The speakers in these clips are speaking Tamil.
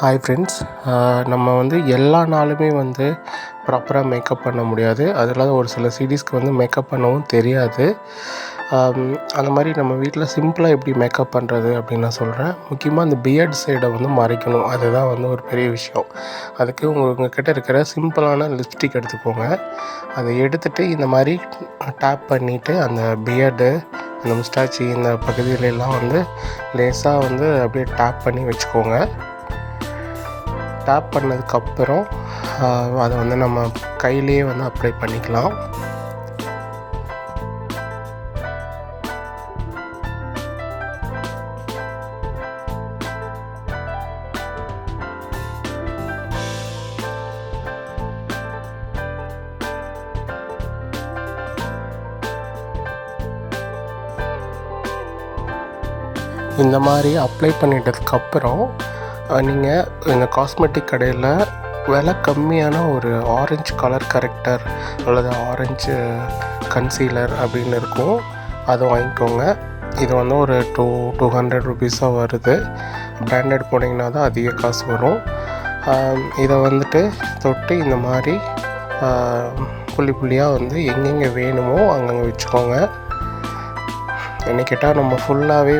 Hi friends. நம்ம எல்லா நாளுமே ப்ராப்பராக மேக்கப் பண்ண முடியாது. அது இல்லாத ஒரு சில சிடிஸ்க்கு மேக்கப் பண்ணவும் தெரியாது. அந்த மாதிரி நம்ம வீட்டில் சிம்பிளாக எப்படி மேக்கப் பண்ணுறது அப்படின்னு நான் சொல்கிறேன். முக்கியமாக அந்த பியர்ட் சைடை மறைக்கணும். அதுதான் ஒரு பெரிய விஷயம். அதுக்கு உங்கள்கிட்ட இருக்கிற சிம்பிளான லிப்ஸ்டிக் எடுத்துக்கோங்க. அதை எடுத்துகிட்டு இந்த மாதிரி டேப் பண்ணிவிட்டு அந்த பியர்டு, அந்த முஸ்டாச்சி இந்த பகுதியிலெல்லாம் லேசாக அப்படியே டேப் பண்ணி வச்சுக்கோங்க. டேப் பண்ணதுக்கப்புறம் அதை நம்ம கையிலேயே அப்ளை பண்ணிக்கலாம். இந்த மாதிரி அப்ளை பண்ணிட்டதுக்கப்புறம் நீங்கள் இந்த காஸ்மெட்டிக் கடையில் விலை கம்மியான ஒரு ஆரஞ்சு கலர் கரெக்டர் அல்லது ஆரஞ்சு கன்சீலர் அப்படின்னு இருக்கும். அதை வாங்கிக்கோங்க. இது ஒரு 200 ருபீஸாக வருது. பிராண்டட் போனீங்கன்னா தான் அதிக காசு வரும். இதை தொட்டு இந்த மாதிரி புள்ளி புள்ளியாக எங்கெங்கே வேணுமோ அங்கங்கே வச்சுக்கோங்க. என்ன கேட்டால் நம்ம ஃபுல்லாகவே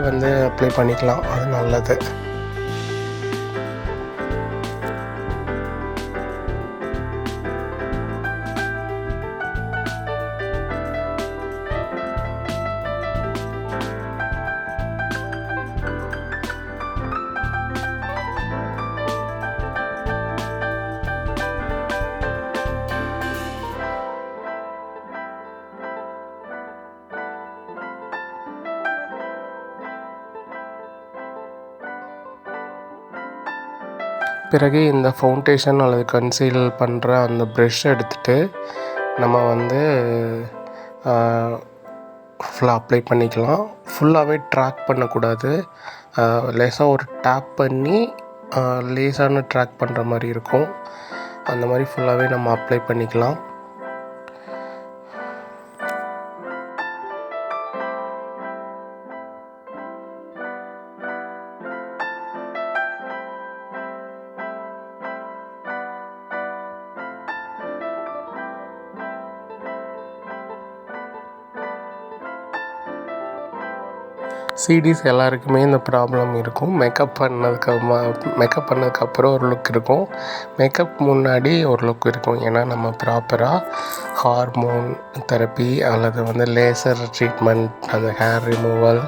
அப்ளை பண்ணிக்கலாம். அது நல்லது. பிறகு இந்த ஃபவுண்டேஷன் அல்லது கன்சீல் பண்ணுற அந்த ப்ரெஷ் எடுத்துகிட்டு நம்ம ஃபுல்லாக அப்ளை பண்ணிக்கலாம். ஃபுல்லாகவே ட்ராக் பண்ணக்கூடாது. லேசாக ஒரு டேப் பண்ணி லேசான ட்ராக் பண்ணுற மாதிரி இருக்கும். அந்த மாதிரி ஃபுல்லாகவே நம்ம அப்ளை பண்ணிக்கலாம். சிடிஸ் எல்லாருக்குமே இந்த ப்ராப்ளம் இருக்கும். மேக்கப் பண்ணதுக்கப்புறம் ஒரு லுக் இருக்கும். மேக்கப் முன்னாடி ஒரு லுக் இருக்கும். ஏன்னா நம்ம ப்ராப்பராக ஹார்மோன் தெரப்பி அல்லது லேசர் ட்ரீட்மெண்ட், அந்த ஹேர் ரிமூவல்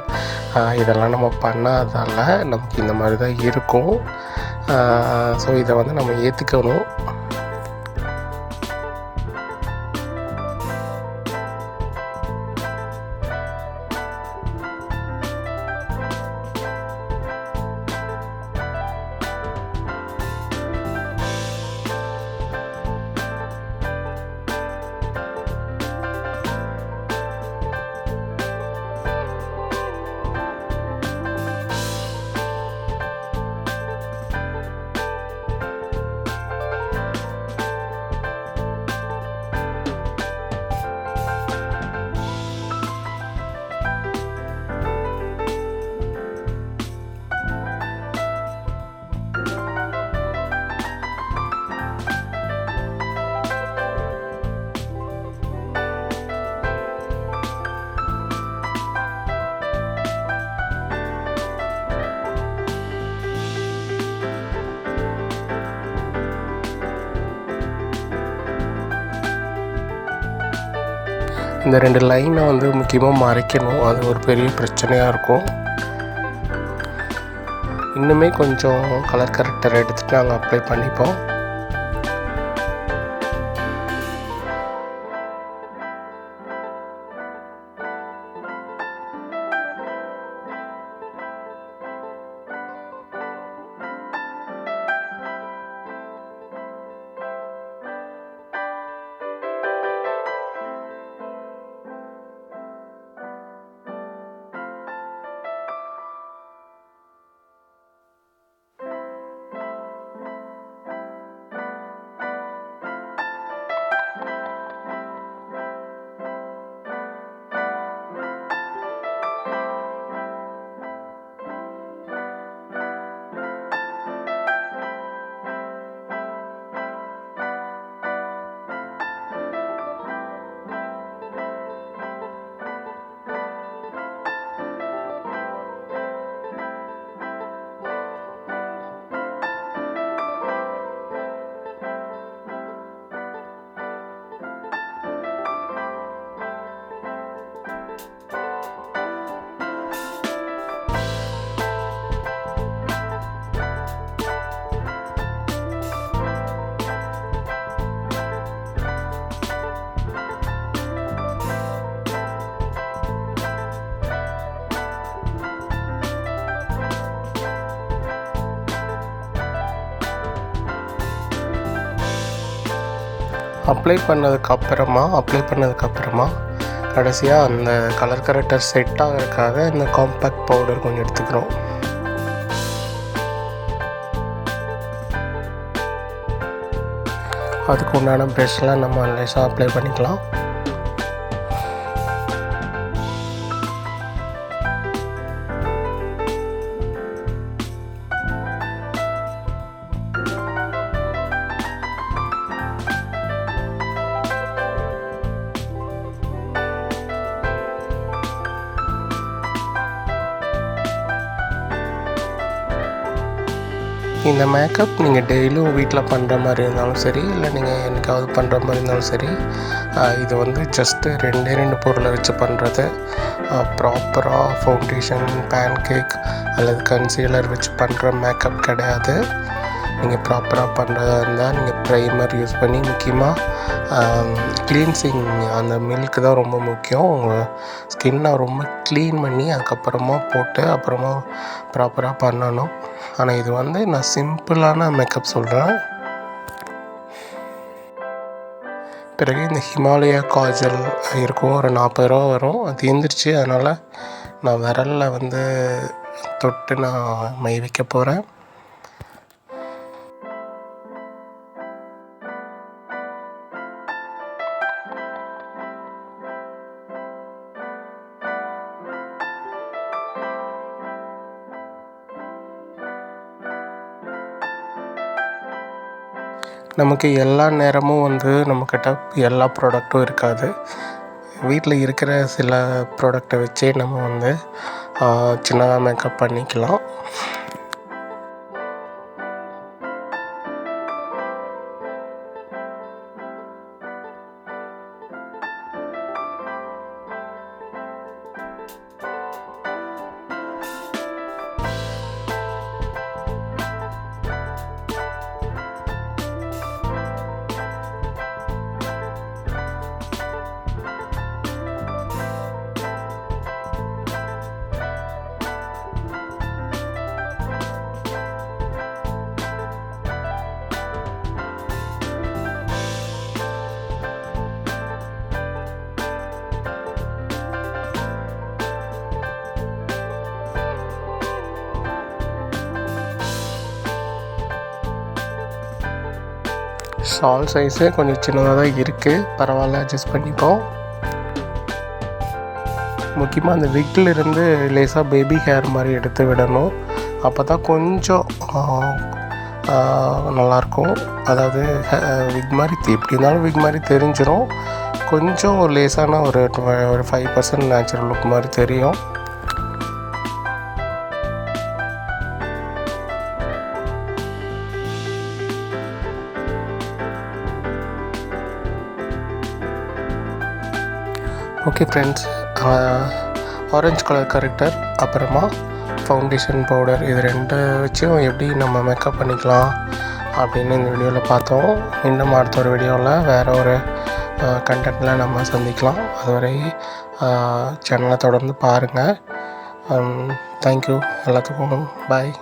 இதெல்லாம் நம்ம பண்ணாதால் நமக்கு இந்த மாதிரி தான் இருக்கும். ஸோ இதை நம்ம ஏற்றுக்கணும். இந்த 2 லைனை முக்கியமாக மறைக்கணும். அது ஒரு பெரிய பிரச்சனையாக இருக்கும். இன்னுமே கொஞ்சம் கலர் கரெக்டர் எடுத்துகிட்டு நாங்கள் அப்ளை பண்ணிப்போம். அப்ளை பண்ணதுக்கப்புறமா கடைசியாக அந்த கலர் கரெக்டர் செட் ஆகிறதுக்காக இந்த காம்பேக்ட் பவுடர் கொஞ்சம் எடுத்துக்கிறோம். அதுக்கு உண்டான ப்ரெஷ்லாம் நம்ம லேசாக அப்ளை பண்ணிக்கலாம். இந்த மேக்கப் நீங்கள் டெய்லியும் வீட்டில் பண்ணுற மாதிரி இருந்தாலும் சரி, இல்லை நீங்கள் என்னைக்காவது பண்ணுற மாதிரி இருந்தாலும் சரி, இது வந்து ஜஸ்ட்டு 2 பொருளை வச்சு பண்ணுறது. ப்ராப்பராக ஃபவுண்டேஷன், பேன்கேக் அல்லது கன்சீலர் வச்சு பண்ணுற மேக்கப் கிடையாது. நீங்கள் ப்ராப்பராக பண்ணுறதா இருந்தால் நீங்கள் ப்ரைமர் யூஸ் பண்ணி, முக்கியமாக க்ளீன்சிங் அந்த மில்க் தான் ரொம்ப முக்கியம். உங்கள் ஸ்கின்னை ரொம்ப க்ளீன் பண்ணி அதுக்கப்புறமா போட்டு அப்புறமா ப்ராப்பராக பண்ணணும். ஆனால் இது வந்து நான் சிம்பிளான மேக்கப் சொல்கிறேன். பிறகு இந்த ஹிமாலயா காஜல் இருக்கும், ஒரு 40 ரூபா வரும். அது எழுந்திரிச்சு, அதனால் நான் விரலில் வந்து தொட்டு நான் மை வைக்க போகிறேன். நமக்கு எல்லா நேரமும் வந்து நம்மக்கிட்ட எல்லா ப்ராடக்ட்டும் இருக்காது. வீட்டில் இருக்கிற சில ப்ராடக்டை வச்சே நம்ம வந்து சின்னதாக மேக்கப் பண்ணிக்கலாம். ஷால் சைஸு கொஞ்சம் சின்னதாக தான் இருக்குது, பரவாயில்ல, அட்ஜஸ்ட் பண்ணிப்போம். முக்கியமாக அந்த விக்கில் இருந்து லேசாக பேபி ஹேர் மாதிரி எடுத்து விடணும். அப்போ தான் கொஞ்சம் நல்லாயிருக்கும். அதாவது விக் மாதிரி எப்படி இருந்தாலும் விக் மாதிரி தெரிஞ்சிடும். கொஞ்சம் லேசான ஒரு 5% நேச்சுரல் லுக் மாதிரி தெரியும். Okay friends, orange colour character அப்புறமா ஃபவுண்டேஷன் பவுடர், இது 2 வச்சும் எப்படி நம்ம மேக்கப் பண்ணிக்கலாம் அப்படின்னு இந்த வீடியோவில் பார்த்தோம். இன்னும் அடுத்த ஒரு வீடியோவில் வேறு ஒரு கண்டென்ட்டில் நம்ம சந்திக்கலாம். அதுவரை சேனலை தொடர்ந்து பாருங்கள். தேங்க்யூ எல்லாத்துக்கும். பாய்.